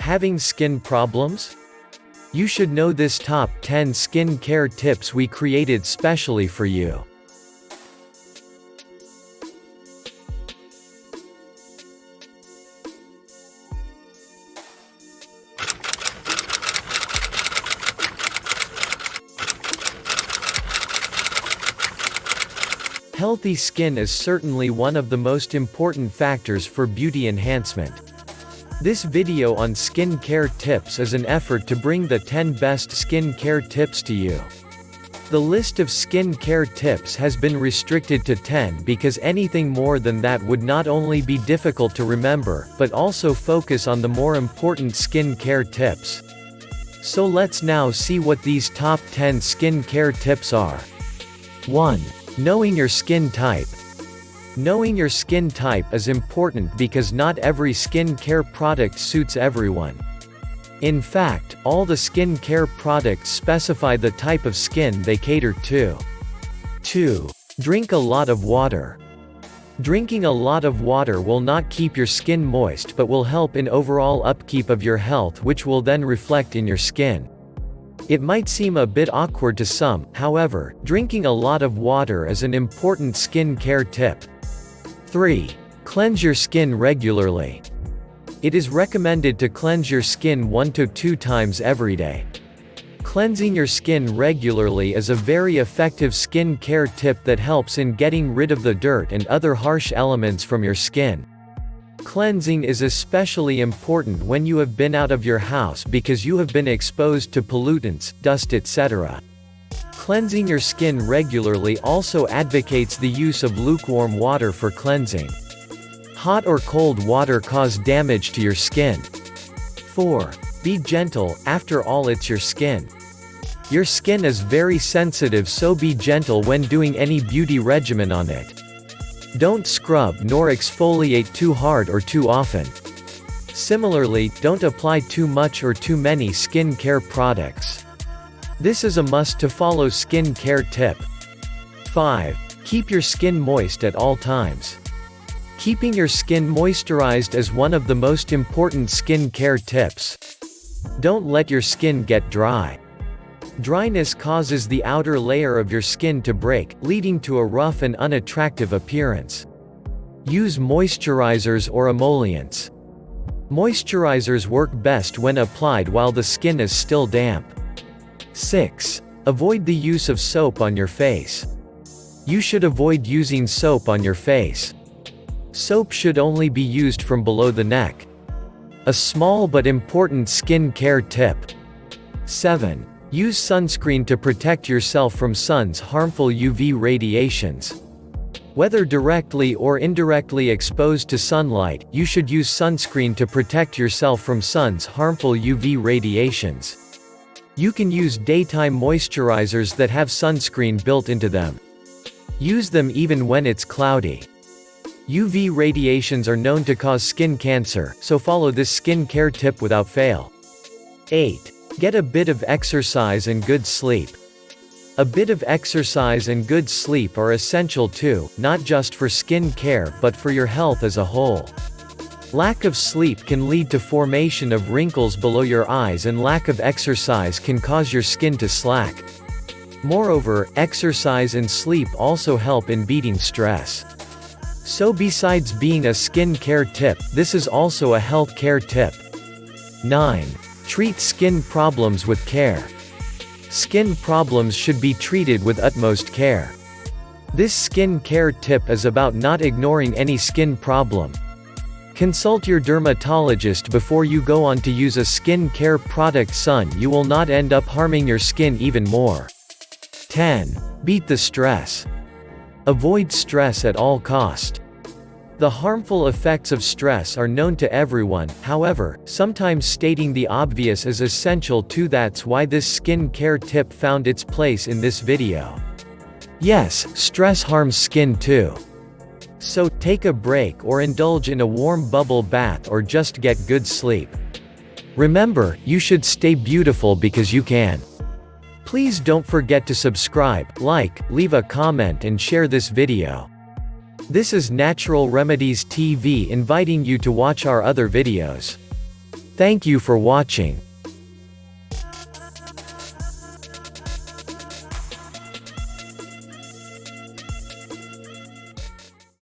Having skin problems? You should know this top 10 skin care tips we created specially for you. Healthy skin is certainly one of the most important factors for beauty enhancement. This video on skin care tips is an effort to bring the 10 best skin care tips to you. The list of skin care tips has been restricted to 10 because anything more than that would not only be difficult to remember, but also focus on the more important skin care tips. So let's now see what these top 10 skin care tips are. 1. Knowing your skin type. Knowing your skin type is important because not every skin care product suits everyone. In fact, all the skin care products specify the type of skin they cater to. 2. Drink a lot of water. Drinking a lot of water will not keep your skin moist but will help in overall upkeep of your health, which will then reflect in your skin. It might seem a bit awkward to some, however, drinking a lot of water is an important skin care tip. 3. Cleanse your skin regularly. It is recommended to cleanse your skin 1 to 2 times every day. Cleansing your skin regularly is a very effective skin care tip that helps in getting rid of the dirt and other harsh elements from your skin. Cleansing is especially important when you have been out of your house because you have been exposed to pollutants, dust, etc. Cleansing your skin regularly also advocates the use of lukewarm water for cleansing. Hot or cold water cause damage to your skin. 4. Be gentle, after all it's your skin. Your skin is very sensitive, so be gentle when doing any beauty regimen on it. Don't scrub nor exfoliate too hard or too often. Similarly, don't apply too much or too many skin care products. This is a must to follow skin care tip. 5. Keep your skin moist at all times. Keeping your skin moisturized is one of the most important skin care tips. Don't let your skin get dry. Dryness causes the outer layer of your skin to break, leading to a rough and unattractive appearance. Use moisturizers or emollients. Moisturizers work best when applied while the skin is still damp. 6. Avoid the use of soap on your face. You should avoid using soap on your face. Soap should only be used from below the neck. A small but important skin care tip. 7. Use sunscreen to protect yourself from sun's harmful UV radiations. Whether directly or indirectly exposed to sunlight, you should use sunscreen to protect yourself from sun's harmful UV radiations. You can use daytime moisturizers that have sunscreen built into them. Use them even when it's cloudy. UV radiations are known to cause skin cancer, so follow this skin care tip without fail. 8. Get a bit of exercise and good sleep. A bit of exercise and good sleep are essential too, not just for skin care but for your health as a whole. Lack of sleep can lead to formation of wrinkles below your eyes, and lack of exercise can cause your skin to slack. Moreover, exercise and sleep also help in beating stress. So besides being a skin care tip, this is also a health care tip. 9. Treat skin problems with care. Skin problems should be treated with utmost care. This skin care tip is about not ignoring any skin problem. Consult your dermatologist before you go on to use a skin care product, you will not end up harming your skin even more. 10. Beat the stress. Avoid stress at all cost. The harmful effects of stress are known to everyone, however, sometimes stating the obvious is essential too. That's why this skin care tip found its place in this video. Yes, stress harms skin too. So, take a break or indulge in a warm bubble bath or just get good sleep. Remember, you should stay beautiful because you can. Please don't forget to subscribe, like, leave a comment and share this video. This is Natural Remedies TV inviting you to watch our other videos. Thank you for watching.